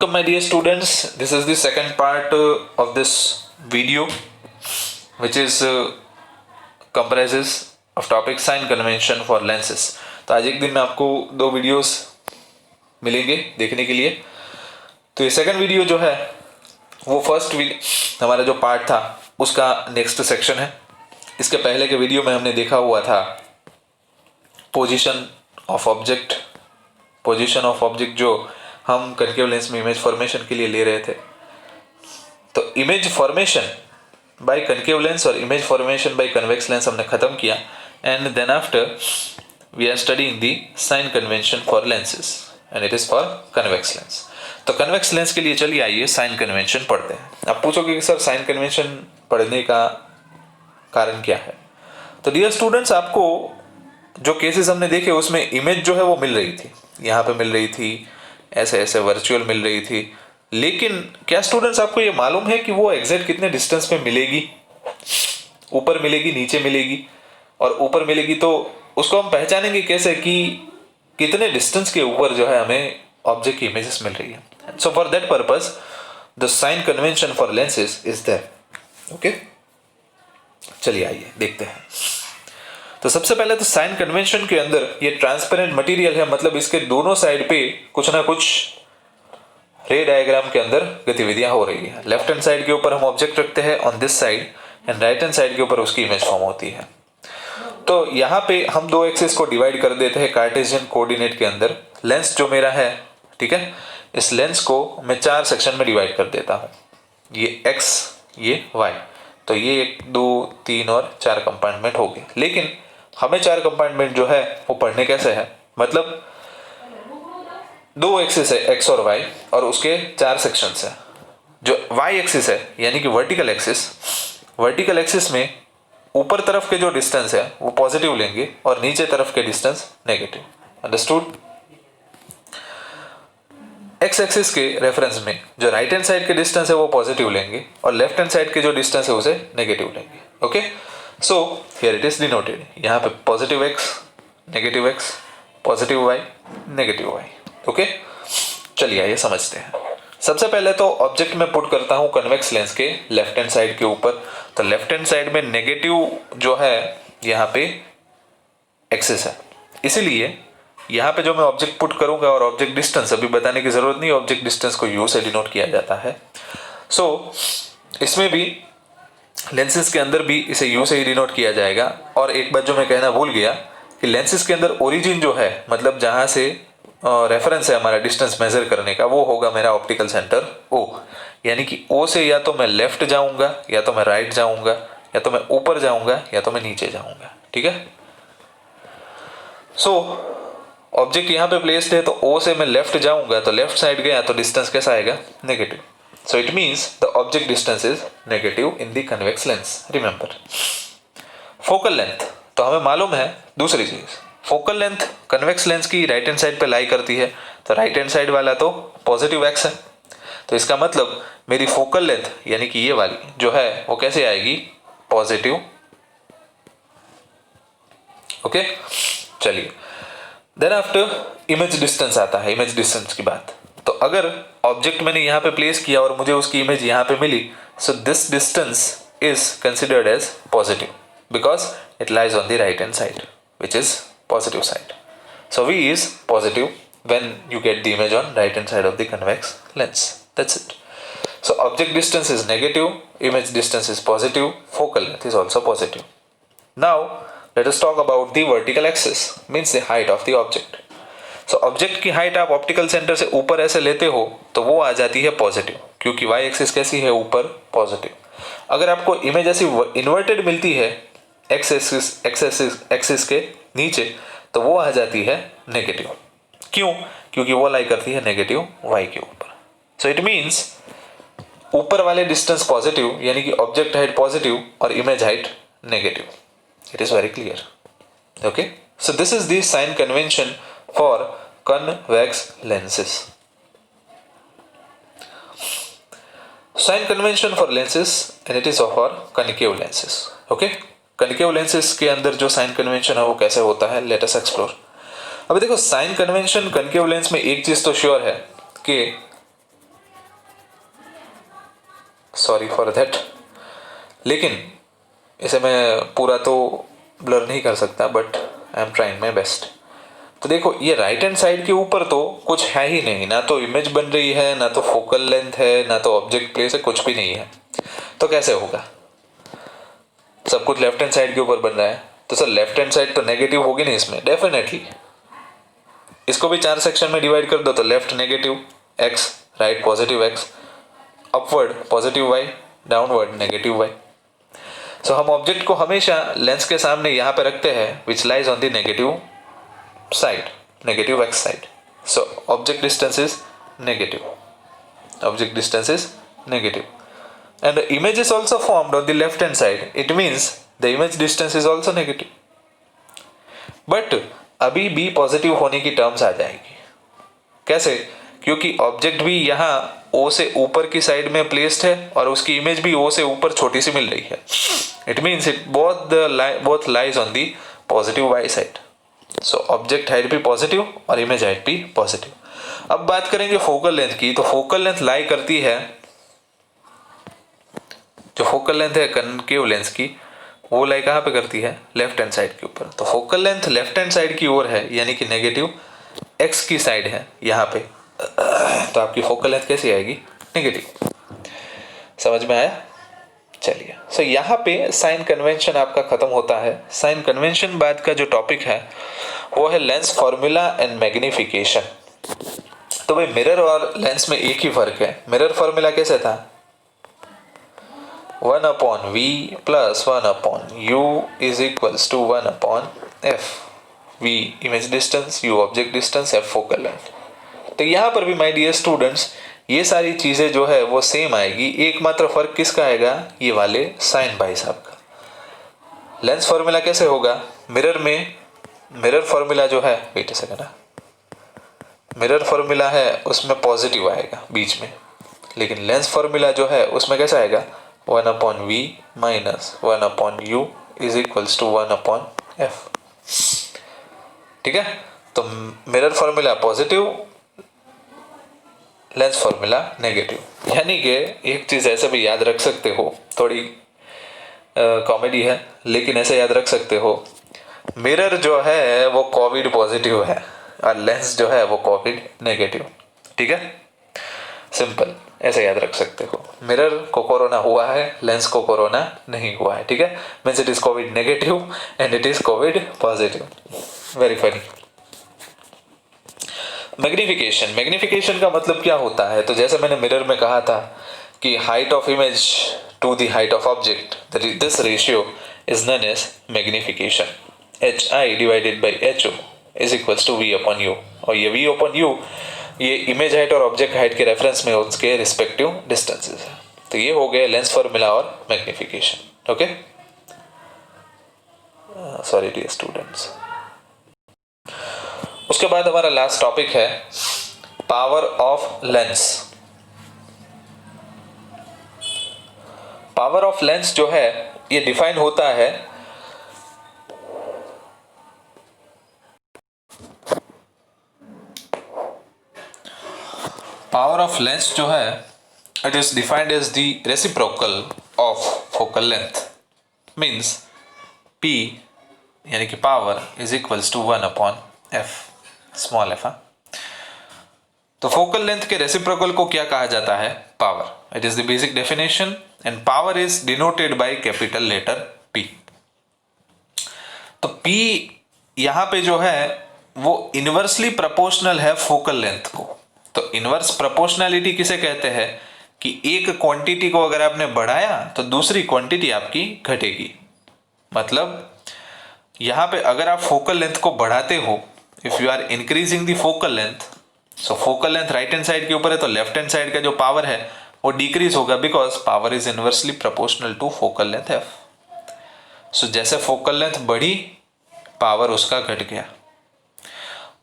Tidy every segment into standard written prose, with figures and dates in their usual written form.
Welcome my dear students, this is the second part of this video which is comprises of topic sign convention for lenses. तो आज एक दिन में आपको दो वीडियोस मिलेंगे देखने के लिए। तो ये सेकंड वीडियो जो है वो फर्स्ट हमारा जो पार्ट था उसका नेक्स्ट सेक्शन है। इसके पहले के वीडियो में हमने देखा हुआ था पोजीशन ऑफ ऑब्जेक्ट जो हम कनकेव लेंस में इमेज फॉर्मेशन के लिए ले रहे थे। तो image formation by concave lens और image formation by convex lens हमने खत्म किया and then after we are studying the sign convention for lenses and it is for convex lens. तो कन्वेक्स लेंस के लिए चलिए आइए साइन कन्वेंशन पढ़ते हैं। आप पूछोगे कि सर साइन कन्वेंशन पढ़ने का कारण क्या है। तो डियर स्टूडेंट्स, आपको जो केसेस हमने देखे उसमें इमेज जो है वो मिल रही थी, यहाँ पे मिल रही थी, ऐसे ऐसे वर्चुअल मिल रही थी। लेकिन क्या स्टूडेंट्स आपको ये मालूम है कि वो एग्जैक्ट कितने डिस्टेंस पे मिलेगी? ऊपर मिलेगी, नीचे मिलेगी? और ऊपर मिलेगी तो उसको हम पहचानेंगे कैसे कि कितने डिस्टेंस के ऊपर जो है हमें ऑब्जेक्ट की इमेजेस मिल रही है। So for that purpose the sign convention for lenses is there. Okay, चलिए आइए देखते हैं। तो सबसे पहले तो साइन कन्वेंशन के अंदर ये ट्रांसपेरेंट मटेरियल है, मतलब इसके दोनों साइड पे कुछ ना कुछ रे डायग्राम के अंदर गतिविधियां हो रही है। लेफ्ट हैंड साइड के ऊपर हम ऑब्जेक्ट रखते हैं on this side and right hand side के ऊपर उसकी इमेज फॉर्म होती है। तो यहाँ पे हम दो एक्सिस को डिवाइड कर देते हैं कार्टेशियन कोऑर्डिनेट के अंदर। लेंस जो मेरा है, ठीक है, इस लेंस को मैं 4 सेक्शन में डिवाइड कर देता हूँ। ये एक्स, ये वाई, तो ये 1 2 3 और 4 कंपार्टमेंट हो गए। लेकिन हमें 4 कंपार्टमेंट जो है वो पढ़ने कैसे है, मतलब 2 एक्सिस है एक्स और वाई और उसके 4 सेक्शंस है। जो वाई एक्सिस है यानी कि वर्टिकल एक्सिस में ऊपर तरफ के जो डिस्टेंस है वो पॉजिटिव लेंगे और नीचे तरफ के distance negative. Understood? X axis के रेफरेंस में जो राइट हैंड साइड के डिस्टेंस है वो पॉजिटिव लेंगे और लेफ्ट हैंड साइड के जो डिस्टेंस है उसे नेगेटिव लेंगे। Okay, so here it is denoted. यहाँ पे positive X, negative X, positive Y, negative Y. Okay, चलिए आइए समझते हैं। सबसे पहले तो ऑब्जेक्ट में पुट करता हूँ कन्वेक्स लेंस के लेफ्ट हैंड साइड के ऊपर। तो लेफ्ट हैंड साइड में नेगेटिव जो है यहाँ पे एक्सिस है, इसीलिए यहाँ पे जो मैं ऑब्जेक्ट पुट करूंगा और ऑब्जेक्ट डिस्टेंस अभी बताने की जरूरत नहीं, ऑब्जेक्ट डिस्टेंस को यू से डिनोट किया जाता है। सो इसमें भी लेंसेज के अंदर भी इसे यू से ही डिनोट किया जाएगा। और एक बात जो मैं कहना भूल गया कि लेंसेज के अंदर ओरिजिन जो है, मतलब जहाँ से रेफरेंस है हमारा डिस्टेंस मेजर करने का, वो होगा मेरा ऑप्टिकल सेंटर ओ। यानी कि ओ से या तो मैं लेफ्ट जाऊंगा, या तो मैं राइट जाऊंगा, या तो मैं ऊपर जाऊंगा, या तो मैं नीचे जाऊंगा। ठीक है, सो ऑब्जेक्ट यहाँ पे प्लेस्ड है तो ओ से मैं लेफ्ट जाऊंगा, तो लेफ्ट साइड गया तो डिस्टेंस कैसा आएगा? Negative. So it means the object distance is negative in the convex lens. Remember, focal length तो हमें मालूम है। दूसरी चीज, फोकल लेंथ कन्वेक्स लेंस की राइट हैंड साइड पे लाई करती है, तो राइट हैंड साइड वाला तो पॉजिटिव एक्स है। तो इसका मतलब मेरी फोकल लेंथ यानी कि ये वाली जो है वो कैसे आएगी? पॉजिटिव। ओके, चलिए देन आफ्टर इमेज डिस्टेंस आता है। इमेज डिस्टेंस की बात, तो अगर ऑब्जेक्ट मैंने यहाँ पे प्लेस किया और मुझे उसकी इमेज यहाँ पे मिली, so this distance is considered as positive because it lies on the right hand side which is positive side. So V is positive when you get the image on right hand side of the convex lens. That's it. So object distance is negative, image distance is positive, focal length is also positive. Now let us talk about the vertical axis, means the height of the object. So object की height आप optical center से ऊपर ऐसे लेते हो तो वो आ जाती है पॉजिटिव, क्योंकि y एक्सिस कैसी है? ऊपर, पॉजिटिव। अगर आपको इमेज ऐसी इन्वर्टेड मिलती है एक्स एक्सिस के नीचे, तो वो आ जाती है नेगेटिव। क्यों? क्योंकि वो लाई करती है नेगेटिव वाई के ऊपर। सो इट मीन्स ऊपर वाले डिस्टेंस पॉजिटिव यानी कि ऑब्जेक्ट हाइट पॉजिटिव और image height negative. It is very clear. Okay, so this is the sign convention for convex lenses. Sign convention for lenses and it is for concave lenses. Okay, concave lenses के अंदर जो sign convention है वो कैसे होता है, let us explore. अभी देखो, साइन कन्वेंशन कनकेव लेंस में एक चीज तो श्योर है कि सॉरी फॉर दैट। लेकिन इसे मैं पूरा तो ब्लर नहीं कर सकता, but I am trying my best. तो देखो ये राइट हैंड साइड के ऊपर तो कुछ है ही नहीं, ना तो इमेज बन रही है, ना तो फोकल लेंथ है, ना तो ऑब्जेक्ट प्लेस है, कुछ भी नहीं है। तो कैसे होगा? सब कुछ लेफ्ट हैंड साइड के ऊपर बन रहा है, तो सर लेफ्ट हैंड साइड तो नेगेटिव होगी नहीं इसमें, डेफिनेटली। इसको भी 4 सेक्शन में डिवाइड कर दो, तो left negative x, right positive x, upward positive y, downward negative y। सो हम ऑब्जेक्ट को हमेशा लेंस के सामने यहाँ पे रखते हैं, which lies on the negative side, negative x side. So object distance is negative, object distance is negative, and the image is also formed on the left hand side. It means the image distance is also negative. But अभी b positive होने की terms आ जाएगी। कैसे? क्योंकि object भी यहाँ o से ऊपर की साइड में प्लेस्ड है और उसकी इमेज भी o से ऊपर छोटी सी मिल रही है। It means it both lies on the positive y side. So object height भी पॉजिटिव और इमेज हाइट भी पॉजिटिव। अब बात करेंगे फोकल लेंथ की, तो फोकल लेंथ लाई करती है, जो फोकल लेंथ है कनकेव लेंस की, वो लाई कहाँ पे करती है? लेफ्ट हैंड साइड के ऊपर। तो focal length left hand side की ओर है, यानी कि नेगेटिव x की साइड है यहाँ पे, तो आपकी फोकल लेंथ कैसी आएगी? नेगेटिव। समझ में आया? चलिए, सो यहाँ पे साइन कन्वेंशन आपका खत्म होता है। साइन कन्वेंशन बाद का जो टॉपिक है वो है लेंस फॉर्मूला एंड मैग्निफिकेशन। तो भाई मिरर और लेंस में एक ही फर्क है। मिरर फॉर्मूला कैसे था? 1/v plus 1/u is equals to 1/f। v image distance, u object distance, f focal length. तो यहाँ पर भी माय डियर स्टूडेंट्स ये सारी चीजें जो है वो सेम आएगी। एकमात्र फर्क किसका आएगा? ये वाले साइन भाई साहब का। लेंस फॉर्मूला कैसे होगा? मिरर में मिरर फॉर्मूला जो है, wait a second, mirror formula है उसमें पॉजिटिव आएगा बीच में, लेकिन लेंस फॉर्मूला जो है उसमें कैसा आएगा? 1/v minus 1/u is equals to 1/f। ठीक है, तो mirror formula positive, lens formula negative. यानी कि एक चीज ऐसे भी याद रख सकते हो, थोड़ी कॉमेडी है लेकिन ऐसे याद रख सकते हो, मिरर जो है वो कोविड पॉजिटिव है और लेंस जो है वो कोविड नेगेटिव। ठीक है, सिंपल ऐसे याद रख सकते हो। मिरर को कोरोना हुआ है, लेंस को कोरोना नहीं हुआ है। ठीक है, means it is Covid negative and it is Covid positive. Very funny. Magnification, magnification का मतलब क्या होता है? तो जैसे मैंने मिरर में कहा था कि height of image to the height of object, this ratio is known as magnification. hi divided by ho is equals to v/u, और ये v/u ये इमेज हाइट और ऑब्जेक्ट हाइट के रेफरेंस में उसके रिस्पेक्टिव डिस्टेंसेस है। तो ये हो गए लेंस फॉर्मूला और magnification. Okay, sorry dear students. उसके बाद हमारा लास्ट टॉपिक है power of lens. Power of lens जो है ये डिफाइन होता है पावर ऑफ लेंस जो है it is defined as the reciprocal of focal length. Means P यानी कि power is equals to 1/f, small f। तो फोकल लेंथ के रेसिप्रोकल को क्या कहा जाता है? Power. It is the basic definition and power is denoted by capital letter P। तो P यहां पे जो है वो इनवर्सली प्रोपोर्शनल है फोकल लेंथ को। तो इनवर्स प्रोपोर्शनैलिटी किसे कहते हैं? कि एक क्वांटिटी को अगर आपने बढ़ाया तो दूसरी क्वांटिटी आपकी घटेगी। मतलब यहां पे अगर आप फोकल लेंथ को बढ़ाते हो, if you are increasing the focal length, so focal length right hand side के ऊपर है तो लेफ्ट हैंड साइड का जो पावर है वो डिक्रीज होगा, because power is inversely proportional to focal length f। So जैसे फोकल लेंथ बढ़ी पावर उसका घट गया,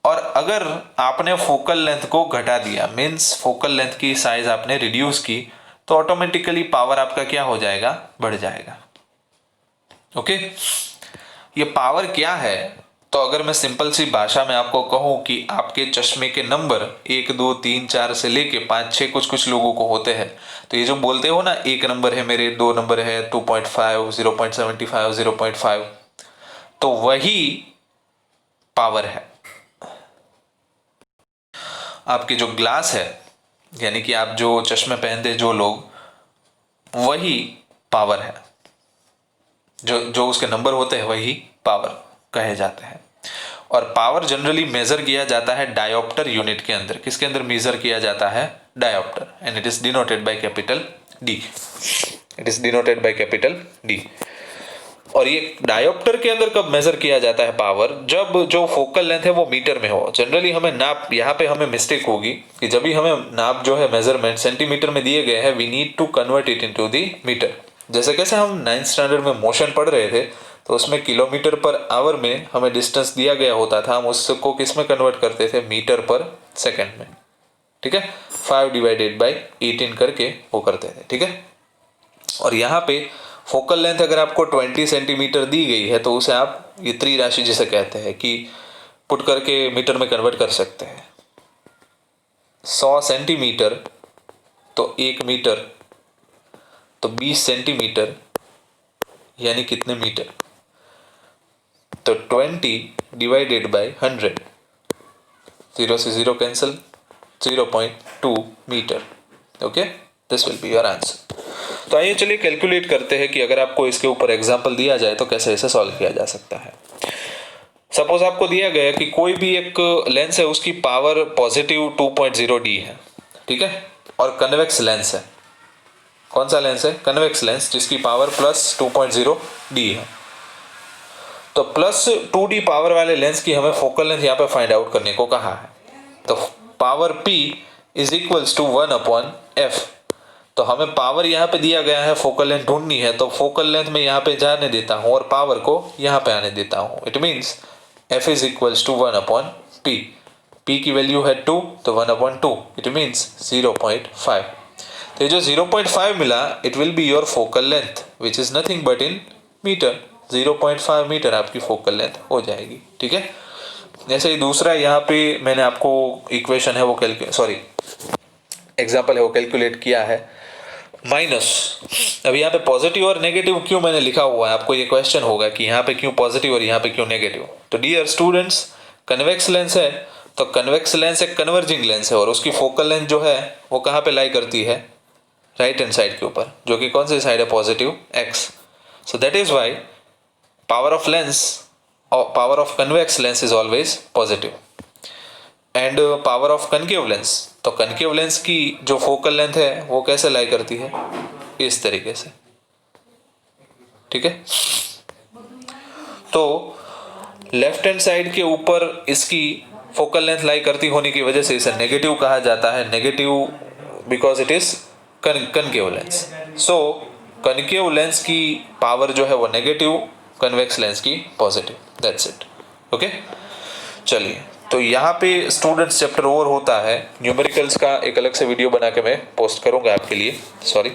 और अगर आपने फोकल लेंथ को घटा दिया, मीन्स फोकल लेंथ की साइज आपने रिड्यूस की, तो ऑटोमेटिकली पावर आपका क्या हो जाएगा? बढ़ जाएगा। ओके, ये पावर क्या है? तो अगर मैं सिंपल सी भाषा में आपको कहूँ कि आपके चश्मे के नंबर 1 2 3 4 से लेके 5 6 कुछ कुछ लोगों को होते हैं, तो ये जो बोलते हो ना, 1 नंबर है मेरे, 2 नंबर है 2.5, 0.75, 0.5, तो वही पावर है। आपके जो ग्लास है, यानी कि आप जो चश्मे पहनते जो लोग, वही पावर है। जो जो उसके नंबर होते हैं वही पावर कहे जाते हैं। और पावर जनरली मेजर किया जाता है डायोप्टर यूनिट के अंदर। किसके अंदर मेजर किया जाता है? Dioptre, and it is denoted by capital D. It is denoted by capital D. और ये डायोप्टर के अंदर कब मेजर किया जाता है पावर? जब जो फोकल लेंथ है वो मीटर में हो। जनरली हमें नाप, यहाँ पे हमें मिस्टेक होगी कि जब भी हमें नाप जो है मेजरमेंट सेंटीमीटर में दिए गए हैं, we need to convert it into the metre. जैसे कैसे हम 9th स्टैंडर्ड में मोशन पढ़ रहे थे, तो उसमें किलोमीटर पर आवर में हमें डिस्टेंस दिया गया होता था, हम उसको किस में कन्वर्ट करते थे? मीटर पर सेकेंड में। ठीक है, 5 डिवाइडेड बाई 18 करके वो करते थे। ठीक है, और यहाँ पे फोकल लेंथ अगर आपको 20 सेंटीमीटर दी गई है, तो उसे आप ये त्रिराशि जिसे कहते हैं कि पुट करके मीटर में कन्वर्ट कर सकते हैं। 100 सेंटीमीटर तो 1 मीटर, तो 20 सेंटीमीटर यानी कितने मीटर? तो 20 डिवाइडेड बाय 100, 0 से 0 cancel, 0.2 metre. Okay, this will be your answer. तो आइए चलिए कैलकुलेट करते हैं कि अगर आपको इसके ऊपर एग्जाम्पल दिया जाए तो कैसे इसे सॉल्व किया जा सकता है। सपोज आपको दिया गया कि कोई भी एक लेंस है, उसकी पावर पॉजिटिव 2.0 डी है। ठीक है, और कन्वेक्स लेंस है। कौन सा लेंस है? कन्वेक्स लेंस, जिसकी पावर प्लस 2.0 डी है। तो प्लस 2D पावर वाले लेंस की हमें फोकल लेंथ यहाँ पे फाइंड आउट करने को कहा है। तो power P is equals to 1/f। तो हमें पावर यहाँ पे दिया गया है, फोकल लेंथ ढूंढनी है, तो फोकल लेंथ में यहाँ पे जाने देता हूँ और पावर को यहाँ पे आने देता हूँ। It means f is equals to 1/p। p की वैल्यू है 2, तो 1/2, इट मीन्स 0.5। तो ये जो 0.5 मिला, it will be your focal length which is nothing but in metre. 0.5 metre आपकी फोकल लेंथ हो जाएगी। ठीक है, जैसे ही दूसरा यहाँ पे मैंने आपको इक्वेशन है वो एग्जाम्पल है वो कैलकुलेट किया है, माइनस। अब यहाँ पे पॉजिटिव और नेगेटिव क्यों मैंने लिखा हुआ है, आपको ये क्वेश्चन होगा कि यहाँ पे क्यों पॉजिटिव और यहाँ पे क्यों नेगेटिव। तो डियर स्टूडेंट्स, कन्वेक्स लेंस है, तो कन्वेक्स लेंस एक कन्वर्जिंग लेंस है, और उसकी फोकल लेंथ जो है वो कहाँ पे लाई करती है? राइट हैंड साइड के ऊपर, जो कि कौन सी साइड है? Positive x। So that is why power of lens, power of convex lens is always positive. And power of concave lens, तो कनकेव लेंस की जो फोकल लेंथ है वो कैसे लाई करती है? इस तरीके से। ठीक है, तो लेफ्ट हैंड साइड के ऊपर इसकी फोकल लेंथ लाई करती होने की वजह से इसे नेगेटिव कहा जाता है। Negative because it is concave lens. So concave lens की पावर जो है वो नेगेटिव, कन्वेक्स लेंस की पॉजिटिव। That's it. ओके, चलिए, तो यहाँ पे स्टूडेंट्स चैप्टर ओवर होता है। न्यूमेरिकल्स का एक अलग से वीडियो बना के मैं पोस्ट करूँगा आपके लिए। Sorry,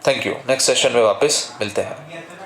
thank you. Next session में वापस मिलते हैं।